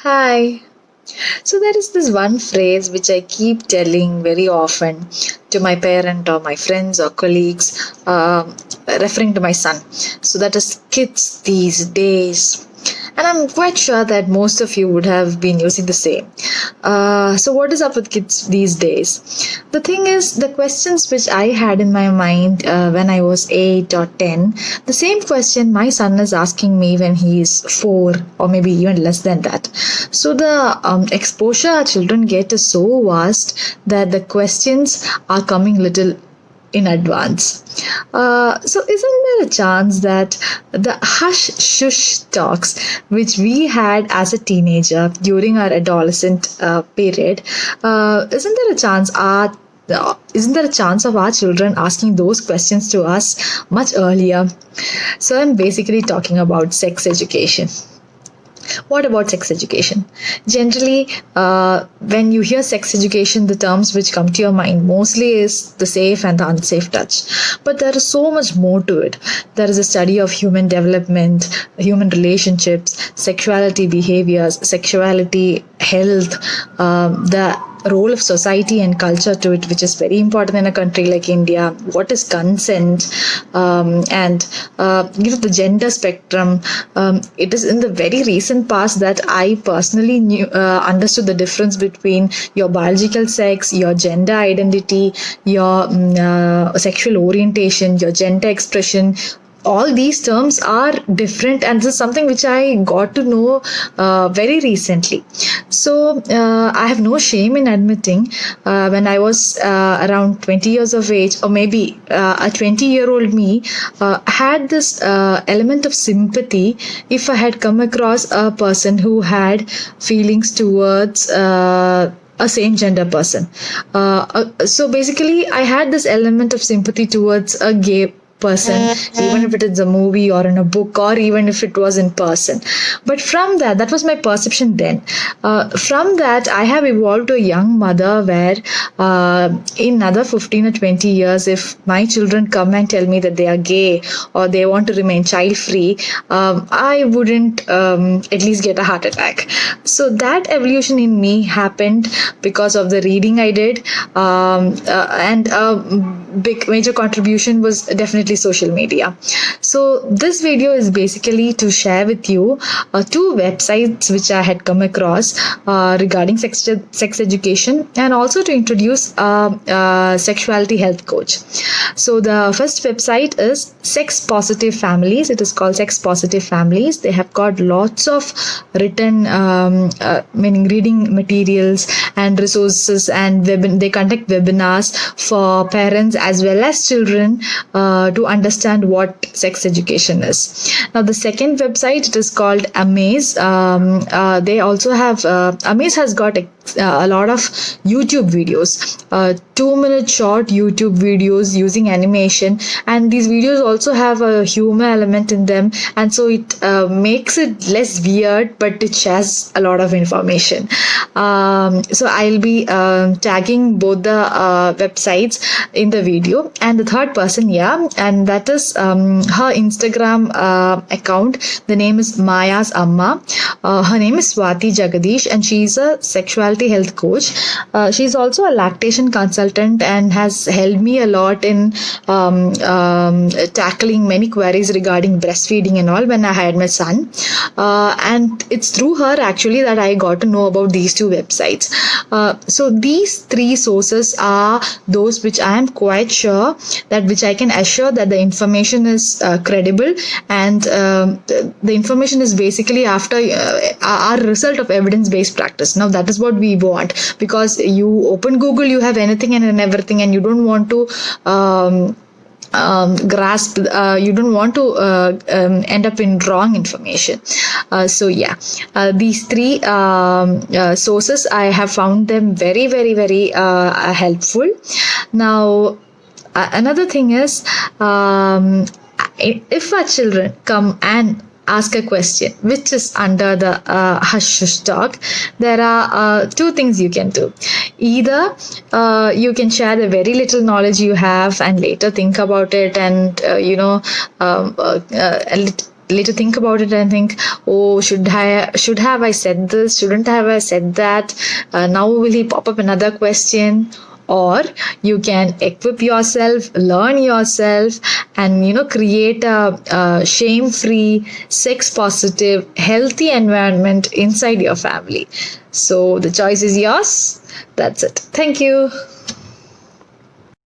Hi. So there is this one phrase which I keep telling very often to my parent or my friends or colleagues, referring to my son. So that is kids these days. And I'm quite sure that most of you would have been using the same. So what is up with kids these days? The thing is, the questions which I had in my mind when I was 8 or 10, the same question my son is asking me when he is 4 or maybe even less than that. So the exposure our children get is so vast that the questions are coming little in advance. So, isn't there a chance that the hush shush talks which we had as a teenager during our adolescent period, isn't there a chance of our children asking those questions to us much earlier? So, I'm basically talking about sex education. What about sex education? Generally, when you hear sex education, the terms which come to your mind mostly is the safe and the unsafe touch. But there is so much more to it. There is a study of human development, human relationships, sexuality behaviors, sexuality health, the role of society and culture to it, which is very important in a country like India. What is consent, and the gender spectrum. It is in the very recent past that I personally understood the difference between your biological sex, your gender identity, your sexual orientation, your gender expression. All these terms are different, and this is something which I got to know very recently. So I have no shame in admitting when I was around 20 years of age, or maybe a 20-year-old me had this element of sympathy if I had come across a person who had feelings towards a same gender person. So basically, I had this element of sympathy towards a gay person, even if it is a movie or in a book, or even if it was in person. But from that was my perception then. From that, I have evolved to a young mother where in another 15 or 20 years, if my children come and tell me that they are gay or they want to remain child free, I wouldn't at least get a heart attack. So that evolution in me happened because of the reading I did, and big major contribution was definitely social media. So this video is basically to share with you two websites which I had come across regarding sex education, and also to introduce a sexuality health coach. So the first website is Sex Positive Families. It is called Sex Positive Families. They have got lots of written meaning reading materials and resources, and they conduct webinars for parents as well as children to understand what sex education is. Now the second website, it is called Amaze. They also have Amaze has got a lot of YouTube videos, 2-minute short YouTube videos using animation, and these videos also have a humor element in them, and so it makes it less weird, but it shares a lot of information. So I'll be tagging both the websites in the video. And the third person, and that is her Instagram account. The name is Maya's Amma. Her name is Swati Jagadish, and she's a sexuality health coach. She's also a lactation consultant and has helped me a lot in tackling many queries regarding breastfeeding and all when I had my son. And it's through her actually that I got to know about these two websites. So these three sources are those which I am quite sure that which I can assure that the information is credible, and the information is basically after our result of evidence-based practice. Now that is what we want, because you open Google, you have anything and everything, and you don't want to grasp, you don't want to end up in wrong information. These three sources, I have found them very, very, very helpful. Now another thing is, if our children come and ask a question which is under the hush hush talk, there are two things you can do. Either you can share the very little knowledge you have and later think about it, and later think about it and think, oh, should have I said this, shouldn't have I said that, now will he pop up another question? Or you can equip yourself, learn yourself, and create a shame-free, sex-positive, healthy environment inside your family. So the choice is yours. That's it. Thank you.